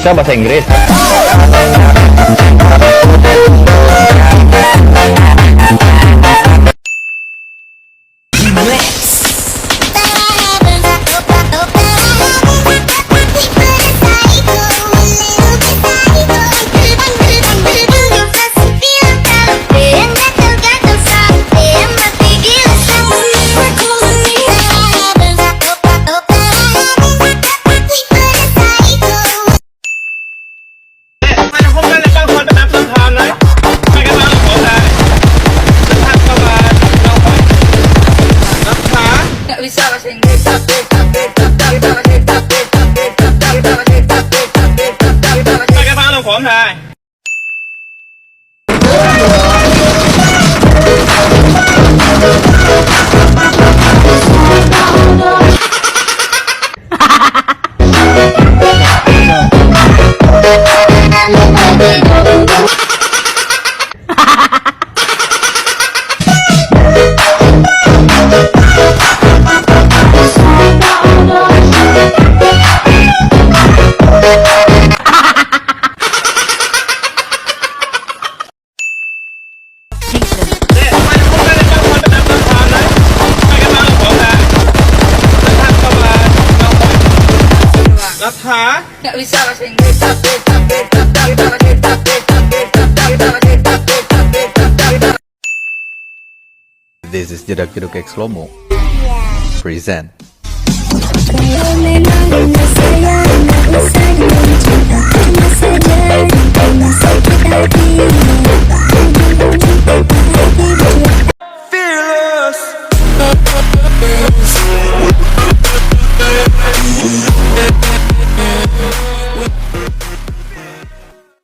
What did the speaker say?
bisa bahasa Inggris. Bisa bahasa Inggris. Bagaimanaผมได้ Nggak bisa bahasa Inggris. This is Jedak Jeduk X Lomo present. Kalau memang benar sayang, nggak usah dicinta, cuma saja sakit hati.